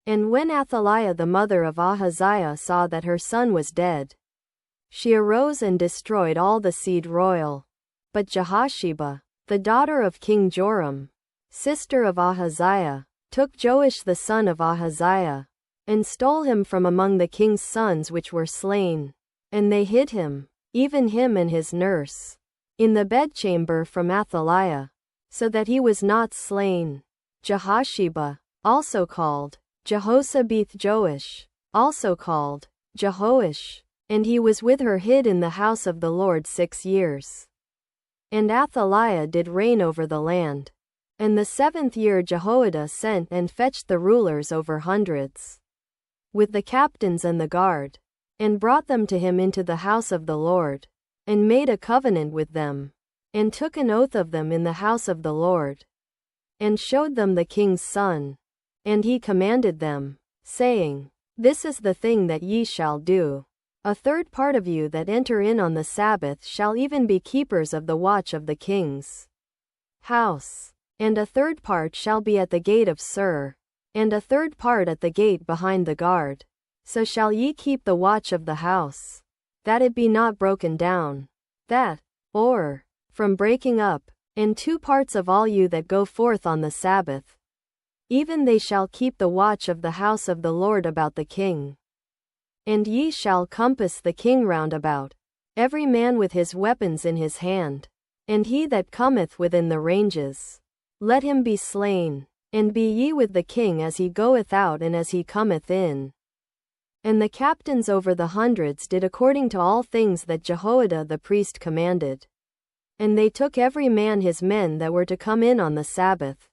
And when Athaliah the mother of Ahaziah saw that her son was dead, she arose and destroyed all the seed royal. But Jehosheba, the daughter of King Joram, sister of Ahaziah, took Joash the son of Ahaziah, and stole him from among the king's sons which were slain. And they hid him, even him and his nurse, in the bedchamber from Athaliah, so that he was not slain. Jehosheba, also called Jehosabeth Joash, also called Jehoash, and he was with her hid in the house of the Lord 6 years. And Athaliah did reign over the land. And the 7th year Jehoiada sent and fetched the rulers over hundreds, with the captains and the guard, and brought them to him into the house of the Lord, and made a covenant with them, and took an oath of them in the house of the Lord, and showed them the king's son. And he commanded them, saying, This is the thing that ye shall do. A third part of you that enter in on the Sabbath shall even be keepers of the watch of the king's house. And a third part shall be at the gate of Sur, and a third part at the gate behind the guard. So shall ye keep the watch of the house, that it be not broken down, from breaking up. And 2 parts of all you that go forth on the Sabbath, even they shall keep the watch of the house of the Lord about the king. And ye shall compass the king round about, every man with his weapons in his hand. And he that cometh within the ranges, let him be slain. And be ye with the king as he goeth out and as he cometh in. And the captains over the hundreds did according to all things that Jehoiada the priest commanded. And they took every man his men that were to come in on the Sabbath,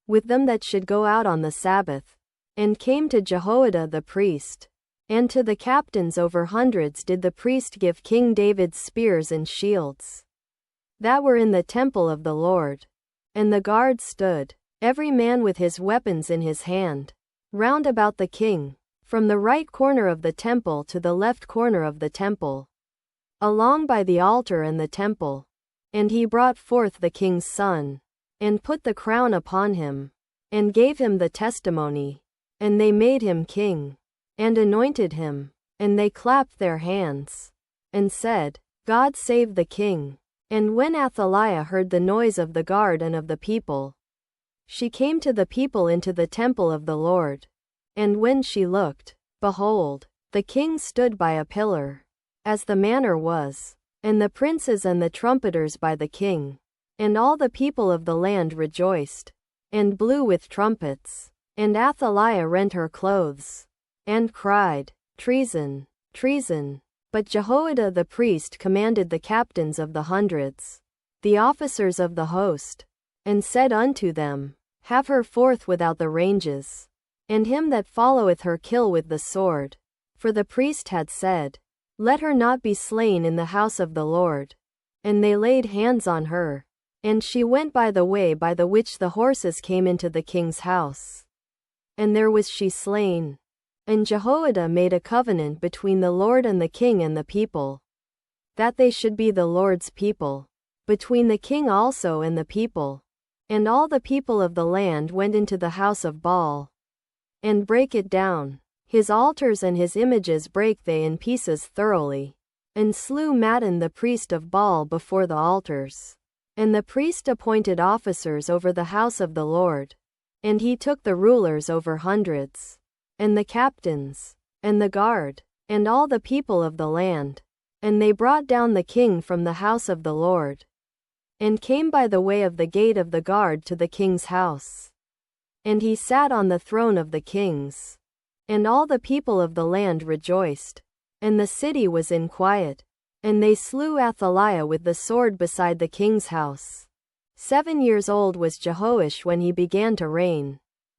with them that should go out on the Sabbath, and came to Jehoiada the priest. And to the captains over hundreds did the priest give King David's spears and shields, that were in the temple of the Lord. And the guard stood, every man with his weapons in his hand, round about the king, from the right corner of the temple to the left corner of the temple, along by the altar and the temple. And he brought forth the king's son, and put the crown upon him, and gave him the testimony. And they made him king, and anointed him. And they clapped their hands, and said, God save the king. And when Athaliah heard the noise of the guard and of the people, she came to the people into the temple of the Lord. And when she looked, behold, the king stood by a pillar, as the manner was, and the princes and the trumpeters by the king. And all the people of the land rejoiced, and blew with trumpets. And Athaliah rent her clothes, and cried, Treason, treason. But Jehoiada the priest commanded the captains of the hundreds, the officers of the host, and said unto them, Have her forth without the ranges, and him that followeth her kill with the sword. For the priest had said, Let her not be slain in the house of the Lord. And they laid hands on her, and she went by the way by the which the horses came into the king's house. And there was she slain. And Jehoiada made a covenant between the Lord and the king and the people, that they should be the Lord's people, between the king also and the people. And all the people of the land went into the house of Baal, and brake it down. His altars and his images brake they in pieces thoroughly, and slew Mattan the priest of Baal before the altars. And the priest appointed officers over the house of the Lord, and he took the rulers over hundreds, and the captains, and the guard, and all the people of the land. And they brought down the king from the house of the Lord, and came by the way of the gate of the guard to the king's house. And he sat on the throne of the kings. And all the people of the land rejoiced, and the city was in quiet. And they slew Athaliah with the sword beside the king's house. 7 years old was Jehoash when he began to reign.